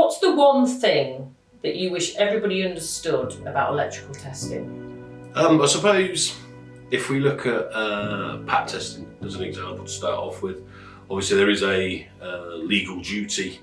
what's the one thing that you wish everybody understood about electrical testing? I suppose if we look at PAT testing as an example to start off with, obviously there is a legal duty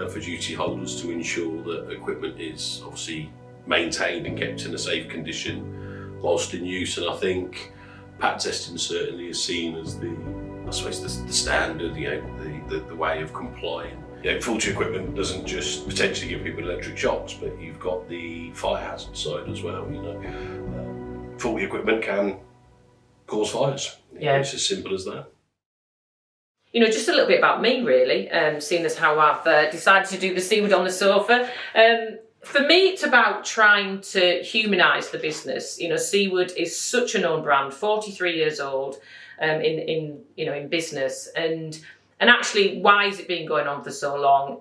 for duty holders to ensure that equipment is obviously maintained and kept in a safe condition whilst in use, and I think PAT testing certainly is seen as the standard, the way of complying. Faulty equipment doesn't just potentially give people electric shocks, but you've got the fire hazard side as well. Faulty equipment can cause fires. It's as simple as that. Just a little bit about me, really, seeing as how I've decided to do the Seaward on the sofa. For me, it's about trying to humanise the business. Seaward is such a known brand, 43 years old in business, and actually, why has it been going on for so long?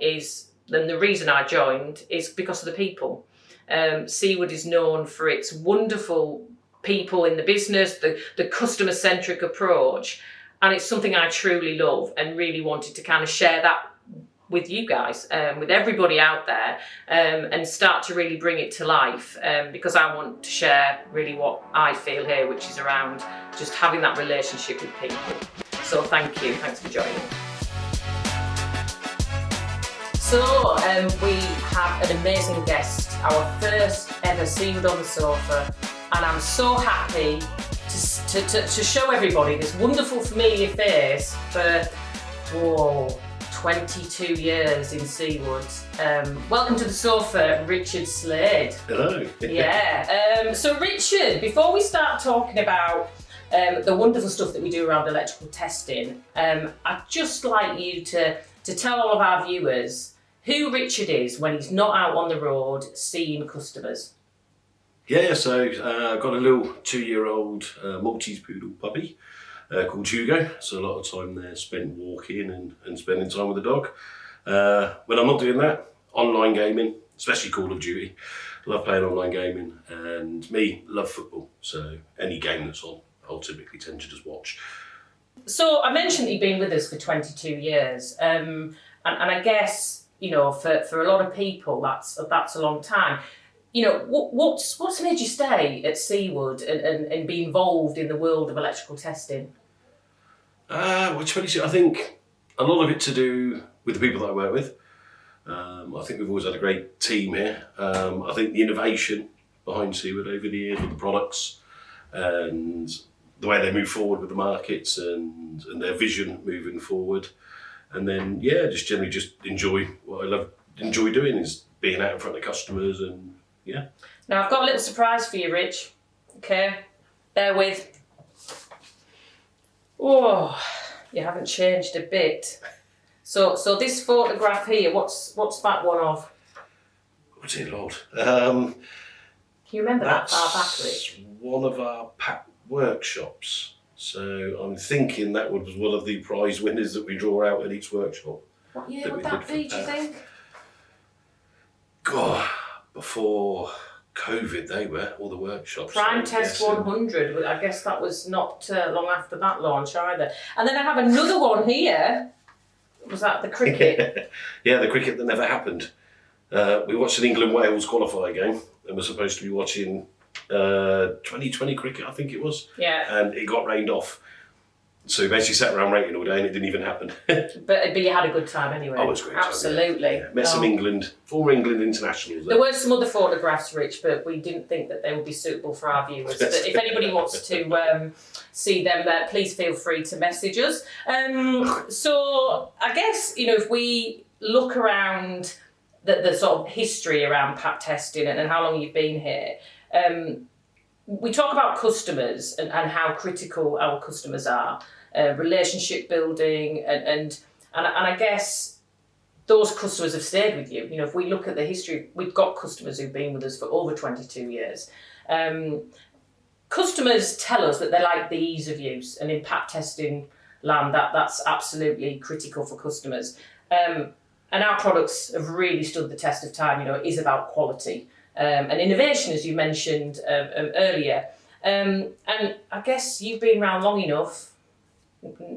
Then the reason I joined is because of the people. Seaward is known for its wonderful people in the business, the customer-centric approach, and it's something I truly love and really wanted to kind of share that with you guys, with everybody out there, and start to really bring it to life, because I want to share really what I feel here, which is around just having that relationship with people. So thank you, thanks for joining. So we have an amazing guest, our first ever Seaward on the sofa, and I'm so happy to show everybody this wonderful familiar face for 22 years in Seaward. Welcome to the sofa, Richard Slade. Hello. So Richard, before we start talking about the wonderful stuff that we do around electrical testing, I'd just like you to tell all of our viewers who Richard is when he's not out on the road seeing customers. So I've got a little 2-year-old Maltese poodle puppy called Hugo. So a lot of time there spent walking and spending time with the dog. When I'm not doing that, online gaming, especially Call of Duty. Love playing online gaming, and love football. So any game that's on, I'll typically tend to just watch. So I mentioned that you've been with us for 22 years, and I guess for a lot of people that's a long time. What's made you stay at Seaward and be involved in the world of electrical testing? 22, I think a lot of it to do with the people that I work with. I think we've always had a great team here. I think the innovation behind Seaward over the years with the products and the way they move forward with the markets and their vision moving forward. And then, just generally enjoy what I enjoy doing is being out in front of customers and, Now, I've got a little surprise for you, Rich. Okay, bear with. Oh, you haven't changed a bit. So this photograph here, what's that one of? Oh dear Lord. Can you remember that far back, Rich? One of our PAT workshops. So I'm thinking that was one of the prize winners that we draw out at each workshop. What year would that be, do you think? God, before COVID they were, all the workshops. Prime Test 100, I guess that was not long after that launch either. And then I have another one here. Was that the cricket? The cricket that never happened. We watched an England-Wales qualifier game and we're supposed to be watching 2020 cricket, I think it was. Yeah. And it got rained off. So we basically sat around waiting all day and it didn't even happen. but you had a good time anyway. Oh, it was great. Absolutely. Time, Met some former England internationals. There were some other photographs, Rich, but we didn't think that they would be suitable for our viewers. But if anybody wants to see them, please feel free to message us. So I guess, if we look around the sort of history around PAT testing and how long you've been here, we talk about customers and how critical our customers are, relationship building, and I guess those customers have stayed with you. If we look at the history, we've got customers who've been with us for over 22 years. Customers tell us that they like the ease of use, and in PAT testing land, that's absolutely critical for customers. And our products have really stood the test of time. It is about quality. And innovation, as you mentioned earlier. And I guess you've been around long enough,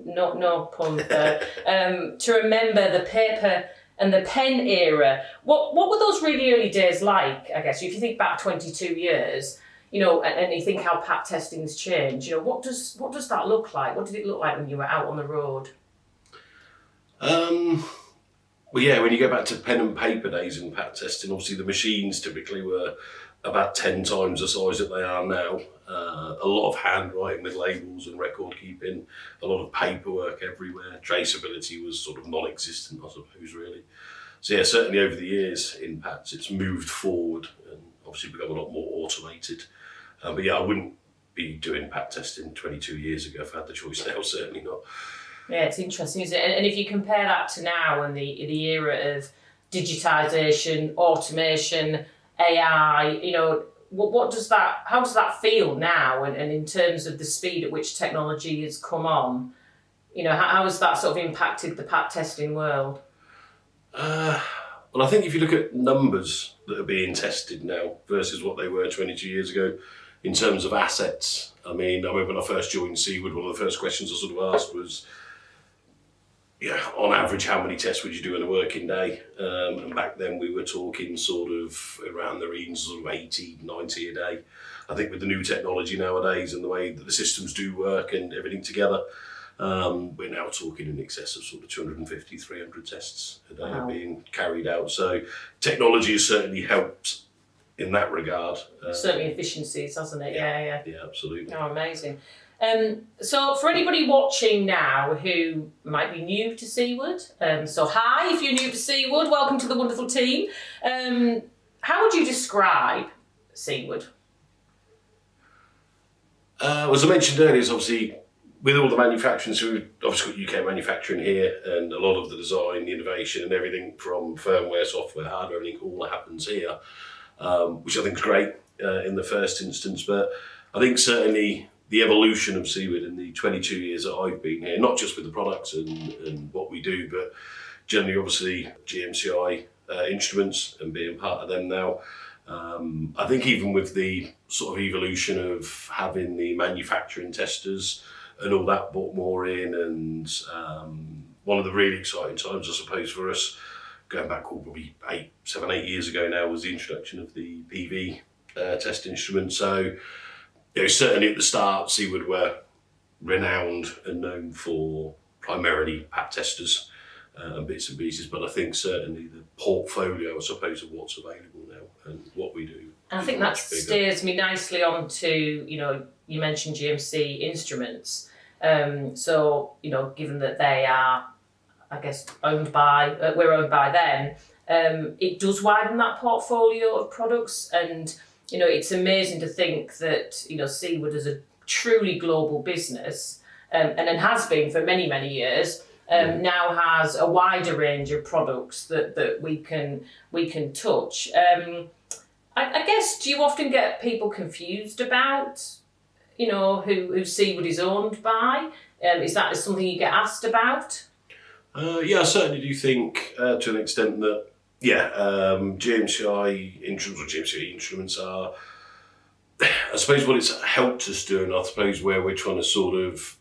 no pun, to remember the paper and the pen era. What were those really early days like? I guess if you think back 22 years, and you think how pat testing's changed. What does that look like? What did it look like when you were out on the road? Well, yeah, when you go back to pen and paper days in pat testing, obviously the machines typically were about 10 times the size that they are now. A lot of handwriting with labels and record keeping, a lot of paperwork everywhere. Traceability was sort of non-existent, I suppose, really. So yeah, certainly over the years in PATs, it's moved forward and obviously become a lot more automated. But yeah, I wouldn't be doing PAT testing 22 years ago if I had the choice now, certainly not. Yeah, it's interesting, isn't it? And if you compare that to now and the era of digitisation, automation, AI, how does that feel now? And in terms of the speed at which technology has come on, how has that sort of impacted the pat testing world? Well, I think if you look at numbers that are being tested now versus what they were 22 years ago, in terms of assets, I remember when I first joined Seaward, one of the first questions I sort of asked was, on average, how many tests would you do in a working day? And back then we were talking sort of around the regions of 80, 90 a day. I think with the new technology nowadays and the way that the systems do work and everything together, we're now talking in excess of sort of 250, 300 tests a day being carried out. So technology has certainly helped in that regard. Certainly efficiencies, hasn't it? Yeah, absolutely. Oh, amazing. So for anybody watching now who might be new to Seaward, so hi if you're new to Seaward, welcome to the wonderful team. How would you describe Seaward? As I mentioned earlier, is obviously with all the manufacturing, so we've obviously got UK manufacturing here, and a lot of the design, the innovation and everything from firmware, software, hardware, everything all happens here, which I think is great in the first instance. But I think certainly the evolution of Seaward in the 22 years that I've been here, not just with the products and what we do, but generally obviously GMCI instruments and being part of them now. I think even with the sort of evolution of having the manufacturing testers and all that brought more in, and one of the really exciting times, I suppose, for us, going back probably 7, 8 years ago now, was the introduction of the PV test instrument. So certainly at the start, Seaward were renowned and known for primarily pat testers and bits and pieces, but I think certainly the portfolio, I suppose, of what's available now and what we do. And I think that steers me nicely on to, you mentioned GMC instruments. So, given that they are, I guess, we're owned by them, it does widen that portfolio of products. And it's amazing to think that, Seaward is a truly global business, and it has been for many, many years, now has a wider range of products that we can touch. I guess, do you often get people confused about, who Seaward is owned by? Is that something you get asked about? Yeah, I certainly do think to an extent that GMCI instruments or GMCI instruments are, I suppose what it's helped us do, and I suppose where we're trying to sort of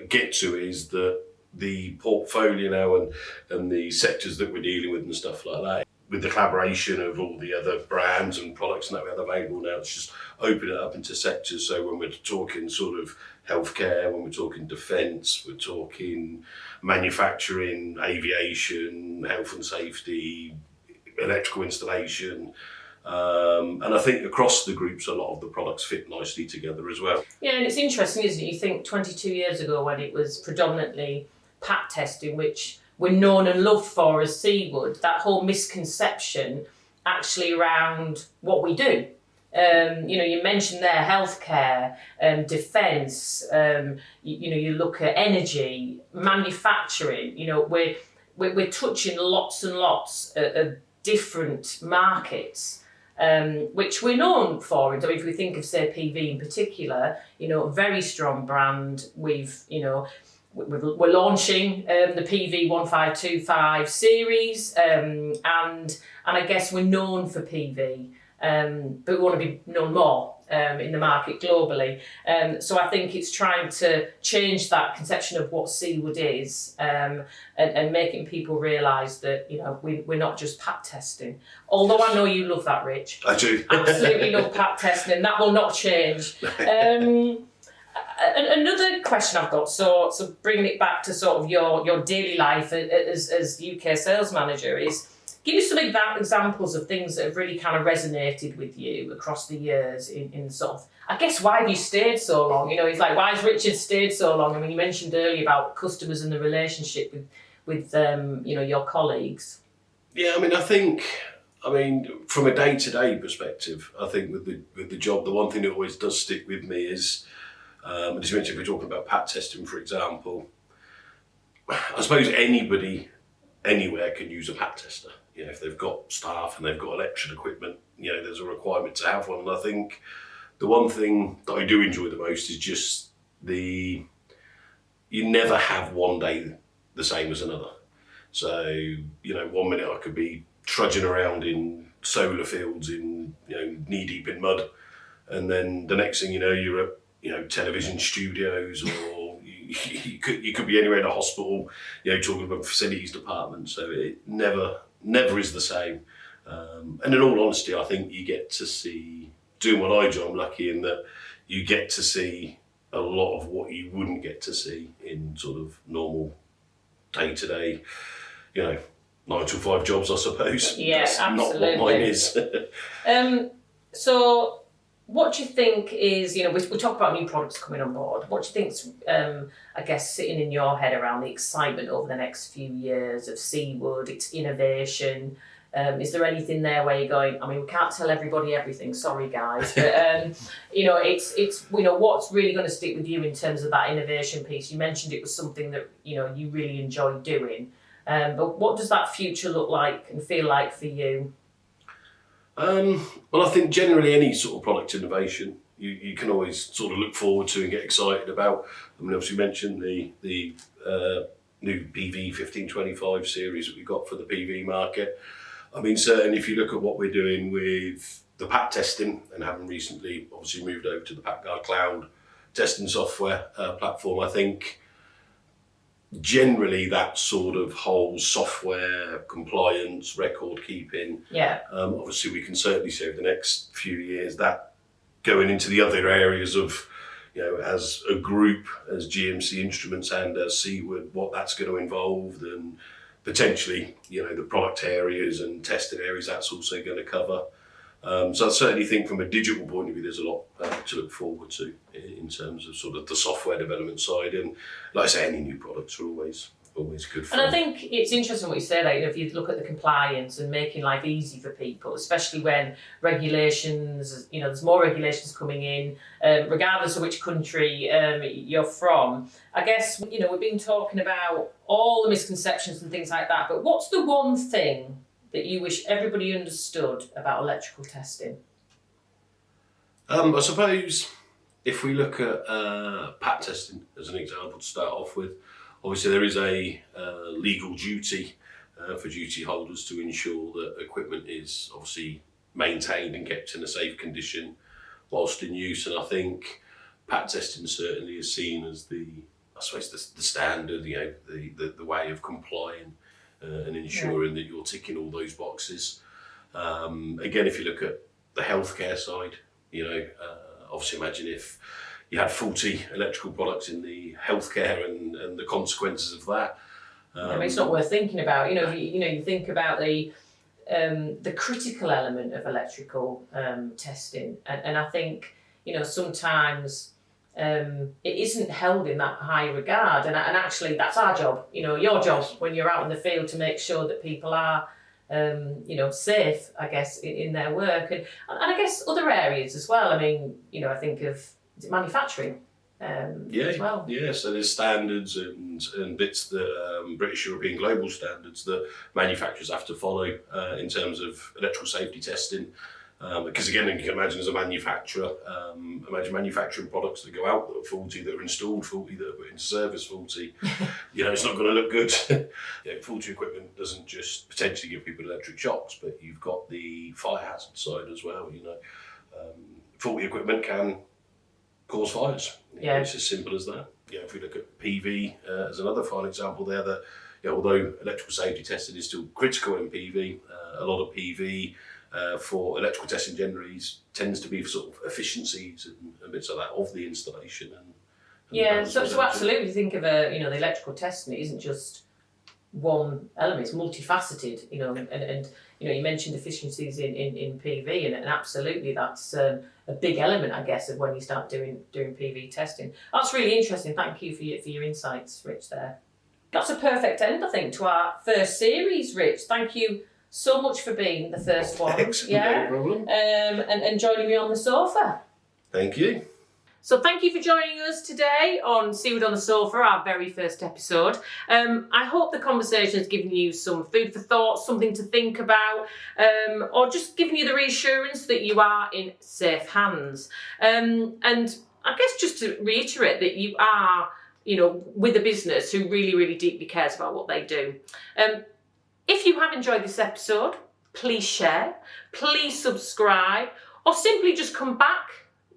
get to is that the portfolio now and the sectors that we're dealing with and stuff like that, with the collaboration of all the other brands and products that we have available now, it's just open it up into sectors. So when we're talking sort of healthcare, when we're talking defence, we're talking manufacturing, aviation, health and safety, electrical installation. And I think across the groups, a lot of the products fit nicely together as well. Yeah, and it's interesting, isn't it? You think 22 years ago when it was predominantly pat testing, which we're known and loved for as Seaward, that whole misconception actually around what we do. You mentioned there healthcare, defence, you look at energy, manufacturing, we're touching lots and lots of different markets, which we're known for. And so if we think of, say, PV in particular, a very strong brand. We're launching the PV 1525 series, and I guess we're known for PV. but we want to be known more in the market globally. So I think it's trying to change that conception of what Seaward is, and making people realise that, you know, we're not just pat testing. Although I know you love that, Rich. I do. Absolutely love pat testing, and that will not change. Another question I've got, so bringing it back to sort of your daily life as UK sales manager, is give me some examples of things that have really kind of resonated with you across the years in sort of, I guess, why have you stayed so long? You know, it's like, why has Richard stayed so long? I mean, you mentioned earlier about customers and the relationship with you know, your colleagues. Yeah, I mean, from a day-to-day perspective, I think with the job, the one thing that always does stick with me is, as you mentioned, if we're talking about pat testing, for example, I suppose anybody anywhere can use a pat tester. You know, if they've got staff and they've got election equipment, you know, there's a requirement to have one. And I think the one thing that I do enjoy the most is just you never have one day the same as another. So, you know, 1 minute I could be trudging around in solar fields in, you know, knee deep in mud. And then the next thing you know, you're at, you know, television studios, or you could be anywhere in a hospital, you know, talking about facilities department. So it never is the same. And in all honesty, I think you get to see, doing what I do, I'm lucky in that you get to see a lot of what you wouldn't get to see in sort of normal day-to-day, you know, 9 to 5 jobs, I suppose. Yeah, that's absolutely. not what mine is. So what do you think is, you know, we talk about new products coming on board. What do you think's, I guess, sitting in your head around the excitement over the next few years of Seaward, its innovation? Is there anything there where you're going, I mean, we can't tell everybody everything, sorry guys, but you know, it's you know, what's really going to stick with you in terms of that innovation piece? You mentioned it was something that, you know, you really enjoy doing, but what does that future look like and feel like for you? Well, I think generally any sort of product innovation you can always sort of look forward to and get excited about. I mean, obviously you mentioned the new PV 1525 series that we got for the PV market. I mean, certainly if you look at what we're doing with the pat testing, and having recently obviously moved over to the PatGuard cloud testing software platform, I think generally that sort of whole software compliance, record keeping, obviously we can certainly see over the next few years that going into the other areas of, you know, as a group, as GMC Instruments and as Seaward, what that's going to involve, and potentially, you know, the product areas and testing areas that's also going to cover. So I certainly think from a digital point of view, there's a lot to look forward to in terms of sort of the software development side. And like I say, any new products are always good fun. And I think it's interesting what you say, like, you know, if you look at the compliance and making life easy for people, especially when regulations, you know, there's more regulations coming in, regardless of which country you're from. I guess, you know, we've been talking about all the misconceptions and things like that, but what's the one thing that you wish everybody understood about electrical testing? I suppose if we look at pat testing as an example to start off with, obviously there is a legal duty for duty holders to ensure that equipment is obviously maintained and kept in a safe condition whilst in use. And I think pat testing certainly is seen as the standard, you know, the way of complying and ensuring that you're ticking all those boxes. Again, if you look at the healthcare side, you know, obviously imagine if you had faulty electrical products in the healthcare and the consequences of that. I mean, it's not worth thinking about. You know, you think about the critical element of electrical testing, and I think, you know, sometimes it isn't held in that high regard, and actually that's our job. You know, your job when you're out in the field to make sure that people are, you know, safe, I guess, in their work, and I guess other areas as well. I mean, you know, I think of, is it manufacturing? As well. Yeah, so there's standards and bits that British, European, global standards that manufacturers have to follow in terms of electrical safety testing. Because again, you can imagine as a manufacturer, imagine manufacturing products that go out that are faulty, that are installed faulty, that are put into service faulty. It's not going to look good. Faulty equipment doesn't just potentially give people electric shocks, but you've got the fire hazard side as well. Faulty equipment can cause fires. It's as simple as that. If we look at PV as another fine example there, that although electrical safety testing is still critical in PV, a lot of PV for electrical testing generally tends to be for sort of efficiencies and bits like that of the installation. So absolutely think of the electrical testing. It isn't just one element; it's multifaceted. And you mentioned efficiencies in PV, and absolutely that's a big element, I guess, of when you start doing PV testing. That's really interesting. Thank you for your insights, Rich. There, that's a perfect end, I think, to our first series, Rich. Thank you so much for being the first one. No problem. And joining me on the sofa. Thank you. So thank you for joining us today on Seaward on the Sofa, our very first episode. I hope the conversation has given you some food for thought, something to think about, or just given you the reassurance that you are in safe hands. And I guess just to reiterate that you are, with a business who really, really deeply cares about what they do. If you have enjoyed this episode, please share, please subscribe, or simply just come back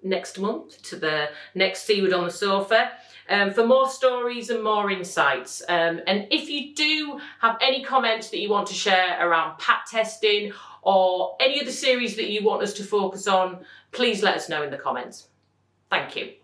next month to the next Seaward on the Sofa for more stories and more insights. And if you do have any comments that you want to share around PAT testing or any other series that you want us to focus on, please let us know in the comments. Thank you.